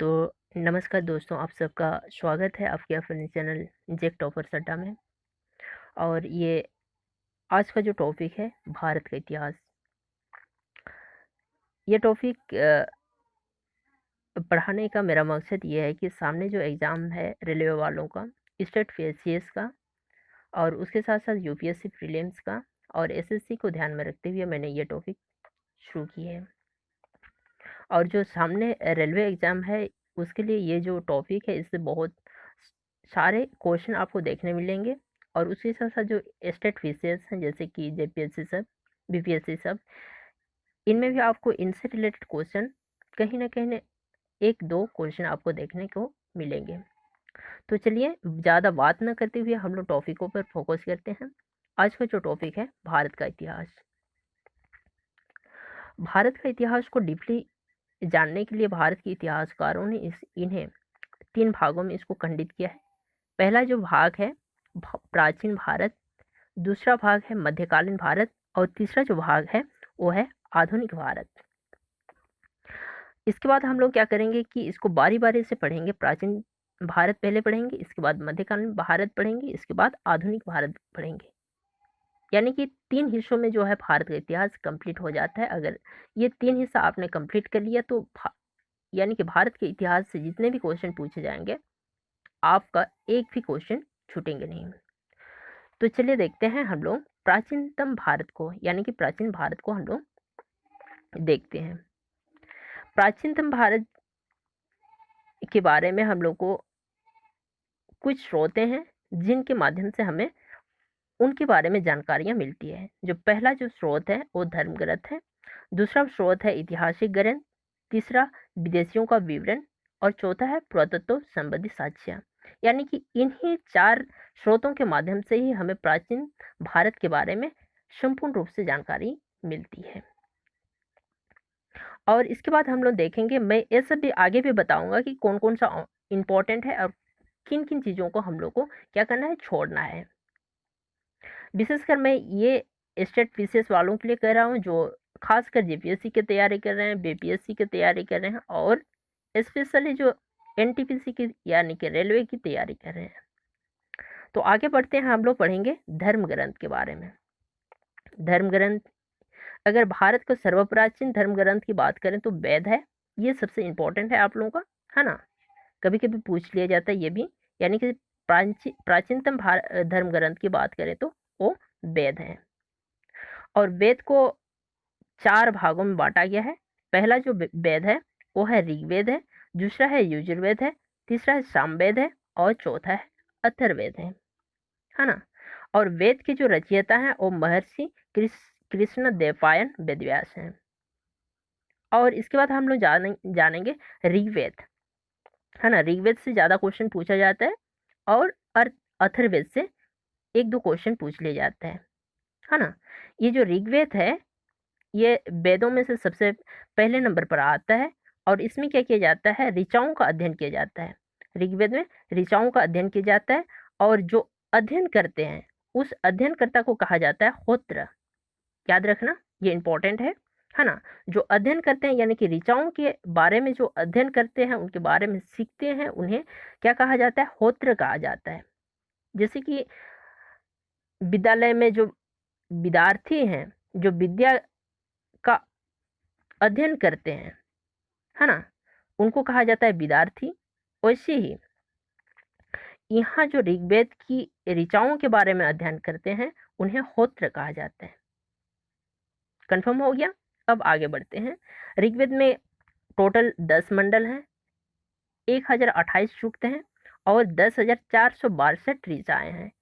तो नमस्कार दोस्तों, आप सबका स्वागत है आपके अपने चैनल जेक टॉपर सट्टा में। और ये आज का जो टॉपिक है भारत का इतिहास। ये टॉपिक पढ़ाने का मेरा मकसद ये है कि सामने जो एग्ज़ाम है रेलवे वालों का, स्टेट पीएससीएस का और उसके साथ साथ यूपीएससी प्रीलिम्स का और एसएससी को ध्यान में रखते हुए मैंने ये टॉपिक शुरू की है। और जो सामने रेलवे एग्ज़ाम है उसके लिए ये जो टॉपिक है इससे बहुत सारे क्वेश्चन आपको देखने मिलेंगे। और उसके साथ साथ जो स्टेट फीचर्स हैं जैसे कि जेपीएससी सब, बीपीएससी सब, इनमें भी आपको इनसे रिलेटेड क्वेश्चन कहीं ना कहीं एक दो क्वेश्चन आपको देखने को मिलेंगे। तो चलिए ज़्यादा बात न करते हुए हम लोग टॉपिकों पर फोकस करते हैं। आज का जो टॉपिक है भारत का इतिहास। भारत का इतिहास को डीपली जानने के लिए भारत के इतिहासकारों ने इन्हें तीन भागों में इसको खंडित किया है। पहला जो भाग है प्राचीन भारत, दूसरा भाग है मध्यकालीन भारत और तीसरा जो भाग है वो है आधुनिक भारत। इसके बाद हम लोग क्या करेंगे कि इसको बारी बारी से पढ़ेंगे। प्राचीन भारत पहले पढ़ेंगे, इसके बाद मध्यकालीन भारत पढ़ेंगे, इसके बाद आधुनिक भारत पढ़ेंगे। यानी कि तीन हिस्सों में जो है भारत का इतिहास कंप्लीट हो जाता है। अगर ये तीन हिस्सा आपने कंप्लीट कर लिया तो यानी कि भारत के इतिहास से जितने भी क्वेश्चन पूछे जाएंगे आपका एक भी क्वेश्चन छूटेंगे नहीं। तो चलिए देखते हैं हम लोग प्राचीनतम भारत को, यानी कि प्राचीन भारत को हम लोग देखते हैं। प्राचीनतम भारत के बारे में हम लोग को कुछ स्रोत हैं जिनके माध्यम से हमें उनके बारे में जानकारियां मिलती है। जो पहला जो स्रोत है वो धर्म ग्रंथ है, दूसरा स्रोत है ऐतिहासिक ग्रंथ, तीसरा विदेशियों का विवरण और चौथा है पुरातत्व संबंधी साक्ष्य। यानी कि इन्हीं चार स्रोतों के माध्यम से ही हमें प्राचीन भारत के बारे में संपूर्ण रूप से जानकारी मिलती है। और इसके बाद हम लोग देखेंगे, मैं ये सब भी आगे भी बताऊंगा कि कौन कौन सा इम्पोर्टेंट है और किन किन चीज़ों को हम लोग को क्या करना है, छोड़ना है। विशेषकर मैं ये स्टेट पीसीएस वालों के लिए कह रहा हूँ जो खासकर जेपीएससी की तैयारी कर रहे हैं, बीपीएससी की तैयारी कर रहे हैं और स्पेशली जो एनटीपीसी की यानी कि रेलवे की तैयारी कर रहे हैं। तो आगे बढ़ते हैं, हम लोग पढ़ेंगे धर्म ग्रंथ के बारे में। धर्म ग्रंथ, अगर भारत का सर्वप्राचीन धर्म ग्रंथ की बात करें तो वेद है। ये सबसे इम्पोर्टेंट है आप लोगों का, है ना। कभी कभी पूछ लिया जाता है ये भी। यानी कि प्राचीनतम धर्म ग्रंथ की बात करें तो वो वेद है। और वेद को चार भागों में बांटा गया है। पहला जो वेद है वो है ऋग्वेद है, दूसरा है यजुर्वेद है, तीसरा है सामवेद है और चौथा है अथर्ववेद है ना। और वेद के जो रचयिता हैं वो महर्षि कृष्ण देवपायन वेदव्यास हैं। और इसके बाद हम लोग जानेंगे ऋग्वेद, है ना। ऋग्वेद से ज़्यादा क्वेश्चन पूछा जाता है और अथर्ववेद से एक दो क्वेश्चन पूछ लिए जाते हैं, है ना। ये जो ऋग्वेद है ये वेदों में से सबसे पहले नंबर पर आता है। और इसमें क्या किया जाता है, ऋचाओं का अध्ययन किया जाता है। ऋग्वेद में ऋचाओं का अध्ययन किया जाता है और जो अध्ययन करते हैं उस अध्ययनकर्ता को कहा जाता है होत्र। याद रखना, ये इंपॉर्टेंट है ना। जो अध्ययन करते हैं यानी कि ऋचाओं के बारे में जो अध्ययन करते हैं, उनके बारे में सीखते हैं, उन्हें क्या कहा जाता है, होत्र कहा जाता है। जैसे कि विद्यालय में जो विद्यार्थी हैं जो विद्या का अध्ययन करते हैं, है ना, उनको कहा जाता है विद्यार्थी। वैसे ही यहाँ जो ऋग्वेद की ऋचाओं के बारे में अध्ययन करते हैं उन्हें होत्र कहा जाता है। कंफर्म हो गया। अब आगे बढ़ते हैं। ऋग्वेद में टोटल 10 मंडल हैं, 1028 सूक्त हैं और 10,462 ऋचाएं हैं।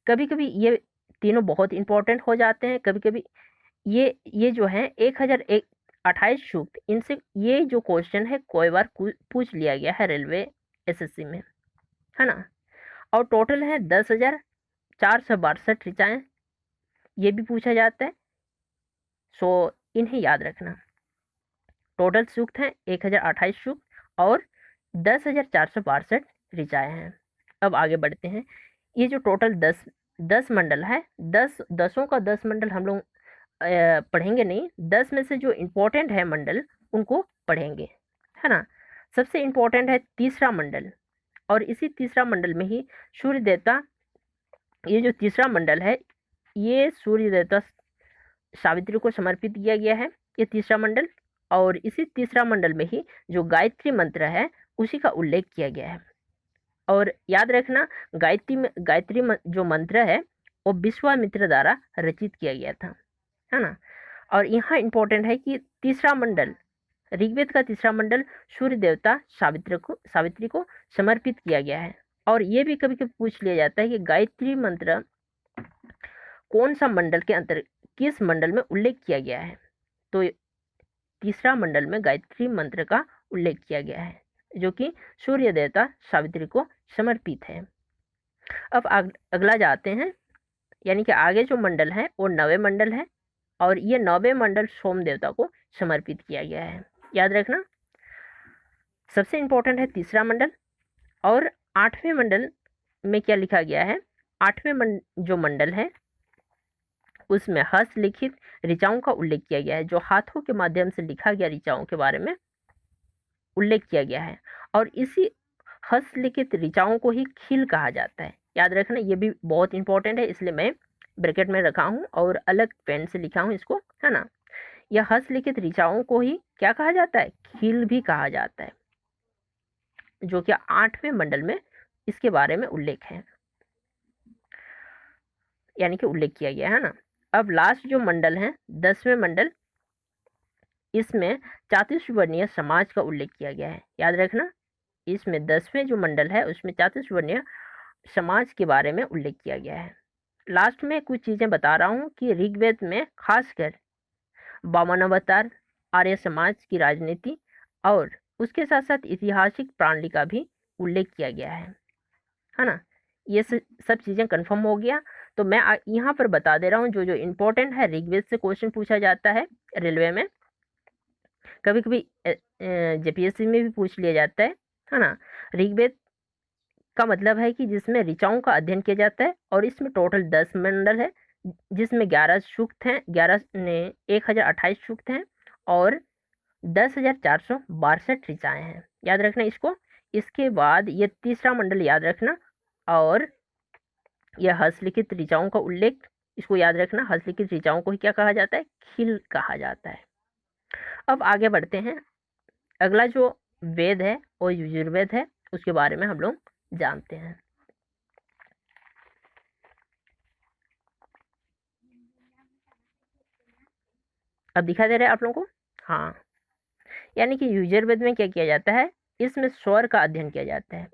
कभी कभी ये तीनों बहुत इंपॉर्टेंट हो जाते हैं। कभी कभी ये जो है 1028 सूक्त, इनसे ये जो क्वेश्चन है कोई बार पूछ लिया गया है रेलवे एसएससी में, है ना। और टोटल है 10,462 ऋचाएं, ये भी पूछा जाता है। सो इन्हें याद रखना। टोटल सूक्त हैं 1028 सूक्त और 10,462 ऋचाएं हैं। अब आगे बढ़ते हैं। ये जो टोटल 10 मंडल है, 10 का 10 मंडल हम लोग पढ़ेंगे नहीं। 10 में से जो इम्पोर्टेंट है मंडल उनको पढ़ेंगे, है ना। सबसे इम्पोर्टेंट है तीसरा मंडल, और इसी तीसरा मंडल में ही सूर्य देवता, ये जो तीसरा मंडल है ये सूर्य देवता सावित्री को समर्पित किया गया है, ये तीसरा मंडल। और इसी तीसरा मंडल में ही जो गायत्री मंत्र है उसी का उल्लेख किया गया है। और याद रखना, गायत्री जो मंत्र है वो विश्वामित्र द्वारा रचित किया गया था, है ना। और यहाँ इंपॉर्टेंट है कि तीसरा मंडल, ऋग्वेद का तीसरा मंडल सूर्य देवता सावित्री को समर्पित किया गया है। और ये भी कभी कभी पूछ लिया जाता है कि गायत्री मंत्र कौन सा मंडल के अंतर, किस मंडल में उल्लेख किया गया है। तो तीसरा मंडल में गायत्री मंत्र का उल्लेख किया गया है, जो कि सूर्य देवता सावित्री को समर्पित है। अब अगला जाते हैं, यानी कि आगे जो मंडल है वो 9वें मंडल है, और ये 9वें मंडल सोम देवता को समर्पित किया गया है। याद रखना, सबसे इंपॉर्टेंट है तीसरा मंडल। और 8वें मंडल में क्या लिखा गया है, 8वें जो मंडल है उसमें हस्तलिखित ऋचाओं का उल्लेख किया गया है, जो हाथों के माध्यम से लिखा गया ऋचाओं के बारे में उल्लेख किया गया है। और इसी हस्तलिखित ऋचाओं को ही खील कहा जाता है। याद रखना, ये भी बहुत इंपॉर्टेंट है, इसलिए मैं ब्रैकेट में रखा हूँ और अलग पेन से लिखा हूँ इसको, है ना। यह हस्तलिखित ऋचाओं को ही क्या कहा जाता है, खील भी कहा जाता है, जो कि 8वें मंडल में इसके बारे में उल्लेख है, यानी कि उल्लेख किया गया है ना। अब लास्ट जो मंडल है 10वें मंडल, इसमें चातुर्वर्णीय समाज का उल्लेख किया गया है। याद रखना, इसमें 10वें जो मंडल है उसमें चातुर्वर्णीय समाज के बारे में उल्लेख किया गया है। लास्ट में कुछ चीजें बता रहा हूँ कि ऋग्वेद में खासकर वामन अवतार, आर्य समाज की राजनीति और उसके साथ साथ ऐतिहासिक प्रणाली का भी उल्लेख किया गया है ना। ये सब चीजें कंफर्म हो गया। तो मैं यहाँ पर बता दे रहा हूँ जो जो इम्पोर्टेंट है, ऋग्वेद से क्वेश्चन पूछा जाता है रेलवे में, कभी कभी जेपीएससी में भी पूछ लिया जाता है ना। ऋग्वेद का मतलब है कि जिसमें ऋचाओं का अध्ययन किया जाता है, और इसमें टोटल 10 मंडल है, जिसमें 11 सूक्त हैं, 1028 सूक्त हैं, और 10,462 ऋचाएं हैं। याद रखना इसको। इसके बाद ये तीसरा मंडल याद रखना, और यह हस्तलिखित ऋचाओं का उल्लेख, इसको याद रखना, हस्तलिखित ऋचाओं को ही क्या कहा जाता है, खील कहा जाता है। अब आगे बढ़ते हैं, अगला जो वेद है वो यजुर्वेद है, उसके बारे में हम लोग जानते हैं। अब दिखाई दे रहा है आप लोगों को, हाँ। यानी कि यजुर्वेद में क्या किया जाता है, इसमें स्वर का अध्ययन किया जाता है।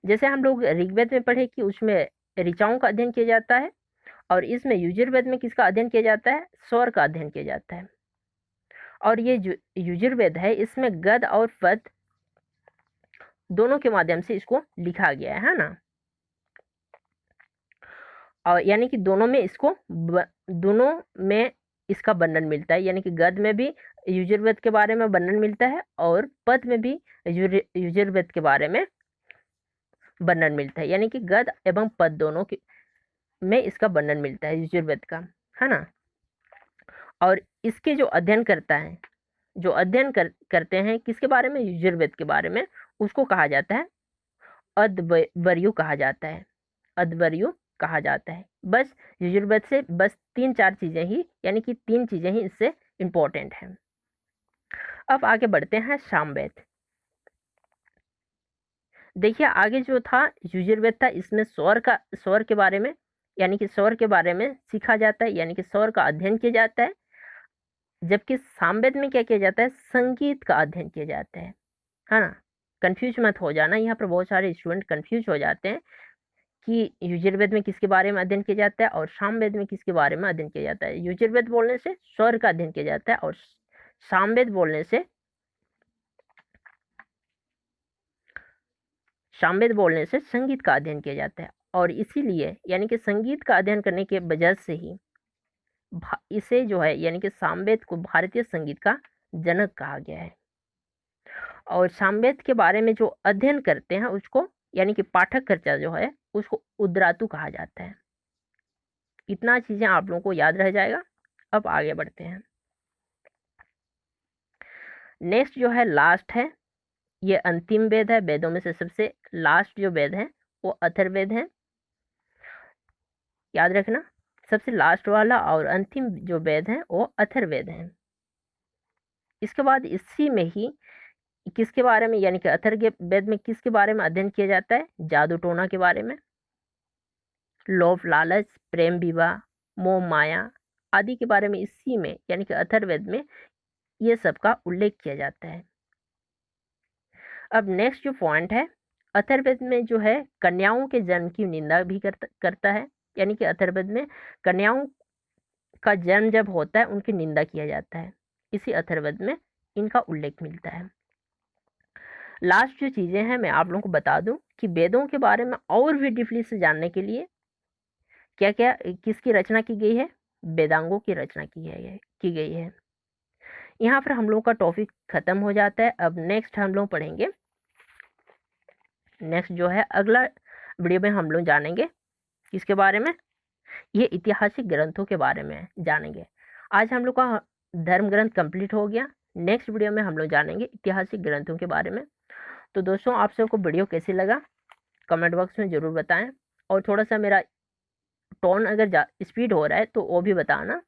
जैसे हम लोग ऋग्वेद में पढ़े कि उसमें ऋचाओं का अध्ययन किया जाता है, और इसमें यजुर्वेद में किसका अध्ययन किया जाता है, स्वर का अध्ययन किया जाता है। और ये जो यजुर्वेद है इसमें गद और पद दोनों के माध्यम से इसको लिखा गया है ना। और यानी कि दोनों में इसका वर्णन मिलता है, यानी कि गद में भी यजुर्वेद के बारे में वर्णन मिलता है, और पद में भी यजुर्वेद के बारे में वर्णन मिलता है, यानी कि गद एवं पद दोनों में इसका वर्णन मिलता है यजुर्वेद का, है ना। और इसके जो अध्ययन करता है, जो अध्ययन करते हैं किसके बारे में, यजुर्वेद के बारे में, उसको कहा जाता है अध्वर्यु कहा जाता है, अध्वर्यु कहा जाता है। बस यजुर्वेद से बस 3-4 चीजें ही, यानी कि 3 चीजें ही इससे इंपॉर्टेंट हैं। अब आगे बढ़ते हैं सामवेद। देखिए आगे जो था यजुर्वेद था, इसमें स्वर के बारे में, यानी कि स्वर के बारे में सीखा जाता है, यानी कि स्वर का अध्ययन किया जाता है। जबकि सामवेद में क्या किया जाता है, संगीत का अध्ययन किया जाता है ना। कंफ्यूज मत हो जाना, यहाँ पर बहुत सारे स्टूडेंट कंफ्यूज हो जाते हैं कि यजुर्वेद में किसके बारे में अध्ययन किया जाता है और सामवेद में किसके बारे में अध्ययन किया जाता है। यजुर्वेद बोलने से स्वर का अध्ययन किया जाता है, और सामवेद बोलने से संगीत का अध्ययन किया जाता है। और इसीलिए यानी कि संगीत का अध्ययन करने के वजह से ही इसे जो है, यानी कि सामवेद को भारतीय संगीत का जनक कहा गया है। और सामवेद के बारे में जो अध्ययन करते हैं उसको, यानी कि पाठक कर्ता जो है उसको उद्रातु कहा जाता है। इतना चीजें आप लोगों को याद रह जाएगा। अब आगे बढ़ते हैं, नेक्स्ट जो है लास्ट है ये अंतिम वेद है, वेदों में से सबसे लास्ट जो वेद है वो अथर्ववेद है। याद रखना, सबसे लास्ट वाला और अंतिम जो वेद है वो अथर्ववेद है। इसके बाद इसी में ही किसके बारे में, यानी कि अथर्ववेद में किसके बारे में अध्ययन किया जाता है? जादू टोना के बारे में, लोभ लालच, प्रेम विवाह, मोह माया आदि के बारे में इसी में यानी कि अथर्ववेद में ये सब का उल्लेख किया जाता है। अब नेक्स्ट जो पॉइंट है, अथर्ववेद में जो है कन्याओं के जन्म की निंदा भी करता है, यानी कि अथर्ववेद में कन्याओं का जन्म जब होता है उनकी निंदा किया जाता है, इसी अथर्ववेद में इनका उल्लेख मिलता है। लास्ट जो चीजें हैं मैं आप लोगों को बता दूं कि वेदों के बारे में और भी डीपली से जानने के लिए क्या क्या किसकी रचना की गई है? वेदांगों की रचना की गई है। यहाँ पर हम लोग का टॉपिक खत्म हो जाता है। अब नेक्स्ट हम लोग पढ़ेंगे, नेक्स्ट जो है अगला वीडियो में हम लोग जानेंगे किसके बारे में? ये ऐतिहासिक ग्रंथों के बारे में जानेंगे। आज हम लोग का धर्म ग्रंथ कंप्लीट हो गया। नेक्स्ट वीडियो में हम लोग जानेंगे ऐतिहासिक ग्रंथों के बारे में। तो दोस्तों, आप सबको वीडियो कैसी लगा कमेंट बॉक्स में ज़रूर बताएं, और थोड़ा सा मेरा टोन अगर स्पीड हो रहा है तो वो भी बताना।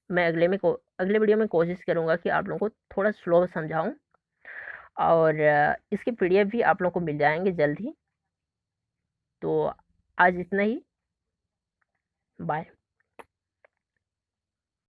मैं अगले वीडियो में कोशिश करूँगा कि आप लोगों को थोड़ा स्लो समझाऊँ, और इसके पीडीएफ भी आप लोगों को मिल जाएंगे जल्द ही। तो आज इतना ही, बाय।